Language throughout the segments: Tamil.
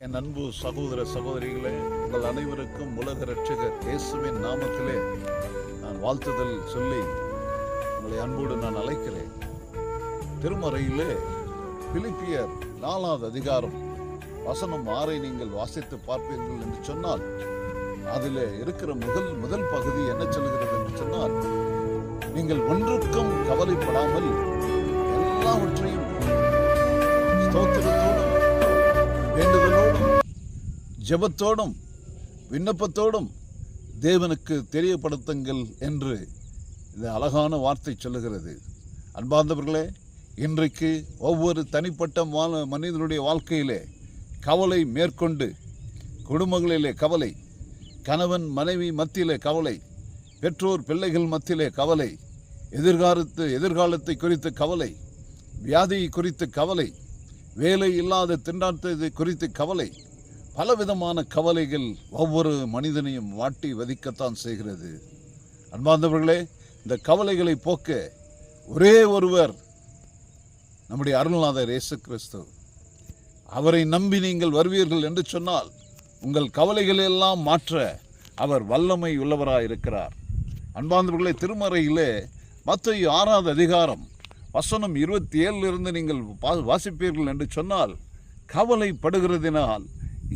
என் அன்பு சகோதர சகோதரிகளே, உங்கள் அனைவருக்கும் உலக இரட்சகர் இயேசுவின் நாமத்திலே நான் வாழ்த்துதல் சொல்லி உங்களை அன்போடு நான் அழைக்கிறேன். திருமறையிலே பிலிப்பியர் 4வது அதிகாரம் வசனம் 6 நீங்கள் வாசித்து பார்ப்பீர்கள் என்று சொன்னால், அதிலே இருக்கிற முதல் பகுதி என்ன சொல்கிறது என்று சொன்னால், நீங்கள் ஒன்றுக்கும் கவலைப்படாமல் எல்லாவற்றையும் ஸ்தோத்திரத்தோடும் வேண்டுதலோடும் ஜெபத்தோடும் விண்ணப்பத்தோடும் தேவனுக்கு தெரியப்படுத்துங்கள் என்று இந்த அழகான வார்த்தை சொல்லுகிறது. அன்பார்ந்தவர்களே, இன்றைக்கு ஒவ்வொரு தனிப்பட்ட மனிதனுடைய வாழ்க்கையிலே கவலை மேற்கொண்டு, குடும்பங்களிலே கவலை, கணவன் மனைவி மத்தியிலே கவலை, பெற்றோர் பிள்ளைகள் மத்தியிலே கவலை, எதிர்காலத்தை குறித்து கவலை, வியாதி குறித்து கவலை, வேலை இல்லாத திண்டாட்டத்தை குறித்து கவலை, பலவிதமான கவலைகள் ஒவ்வொரு மனிதனையும் வாட்டி வதிக்கத்தான் செய்கிறது. அன்பார்ந்தவர்களே, இந்த கவலைகளை போக்க ஒரே ஒருவர் நம்முடைய அருள்நாதர் இயேசு கிறிஸ்து. அவரை நம்பி நீங்கள் வருவீர்கள் என்று சொன்னால் உங்கள் கவலைகளை எல்லாம் மாற்ற அவர் வல்லமை உள்ளவராயிருக்கிறார். அன்பார்ந்தவர்களே, திருமறையிலே மத்தேயு 6வது அதிகாரம் வசனம் 27 நீங்கள் வாசிப்பீர்கள் என்று சொன்னால், கவலைப்படுகிறதினால்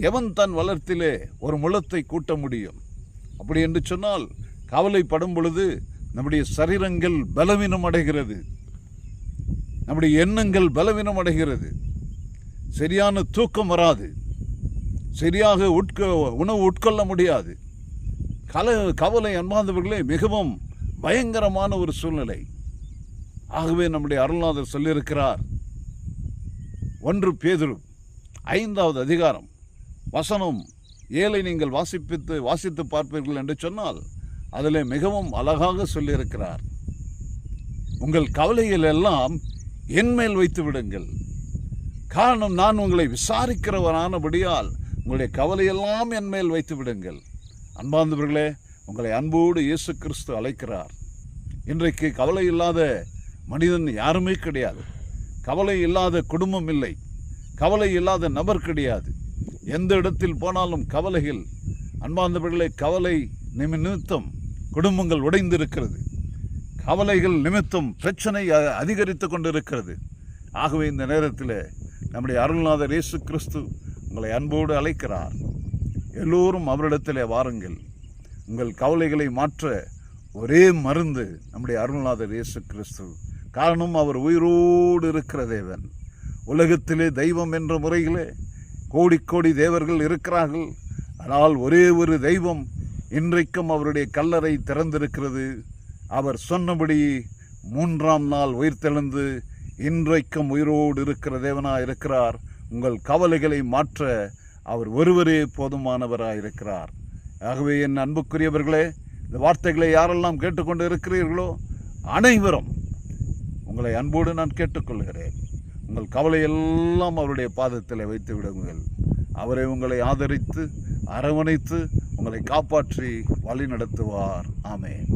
எவன் தன் வளர்த்திலே ஒரு முழத்தை கூட்ட முடியும்? அப்படி என்று சொன்னால், கவலைப்படும் பொழுது நம்முடைய சரீரங்கள் பலவீனம் அடைகிறது, நம்முடைய எண்ணங்கள் பலவீனம் அடைகிறது, சரியான தூக்கம் வராது, சரியாக உணவு உட்கொள்ள முடியாது. கவலை அன்பார்ந்தவர்களே மிகவும் பயங்கரமான ஒரு சூழ்நிலை. ஆகவே நம்முடைய அருள்நாதர் சொல்லியிருக்கிறார், 1 பேதுரு 5வது அதிகாரம் வசனம் 7 நீங்கள் வாசித்து பார்ப்பீர்கள் என்று சொன்னால், அதில் மிகவும் அழகாக சொல்லியிருக்கிறார், உங்கள் கவலைகள் எல்லாம் என்மேல் வைத்து விடுங்கள். காரணம், நான் உங்களை விசாரிக்கிறவரானபடியால் உங்களுடைய கவலையெல்லாம் என்மேல் வைத்து விடுங்கள். அன்பார்ந்தவர்களே, உங்களை அன்போடு இயேசு கிறிஸ்து அழைக்கிறார். இன்றைக்கு கவலை இல்லாத மனிதன் யாருமே கிடையாது. கவலை இல்லாத குடும்பம் இல்லை, கவலை இல்லாத நபர் கிடையாது. எந்த இடத்தில் போனாலும் கவலைகள். அன்பார்ந்தவர்களே, கவலை நிமித்தம் குடும்பங்கள் உடைந்திருக்கிறது, கவலைகள் நிமித்தம் பிரச்சனை அதிகரித்து கொண்டிருக்கிறது. ஆகவே இந்த நேரத்தில் நம்முடைய அருள்நாதர் இயேசு கிறிஸ்து உங்களை அன்போடு அழைக்கிறார். எல்லோரும் அவரிடத்திலே வாருங்கள். உங்கள் கவலைகளை மாற்ற ஒரே மருந்து நம்முடைய அருள்நாதர் இயேசு கிறிஸ்து. காரணம், அவர் உயிரோடு இருக்கிற தேவன். உலகத்திலே தெய்வம் என்ற முறையிலே கோடி தேவர்கள் இருக்கிறார்கள். ஆனால் ஒரே ஒரு தெய்வம் இன்றைக்கும் அவருடைய கல்லறை திறந்திருக்கிறது. அவர் சொன்னபடி 3ஆம் நாள் உயிர்த்தெழுந்து இன்றைக்கும் உயிரோடு இருக்கிற தேவனாக இருக்கிறார். உங்கள் கவலைகளை மாற்ற அவர் ஒருவரே போதுமானவராயிருக்கிறார். ஆகவே என் அன்புக்குரியவர்களே, இந்த வார்த்தைகளை யாரெல்லாம் கேட்டுக்கொண்டு இருக்கிறீர்களோ அனைவரும் உங்களை அன்போடு நான் கேட்டுக்கொள்கிறேன். உங்கள் கவலையெல்லாம் அவருடைய பாதத்தில் வைத்து விடுங்கள். அவரை உங்களை ஆதரித்து அரவணைத்து உங்களை காப்பாற்றி வழி நடத்துவார். ஆமென்.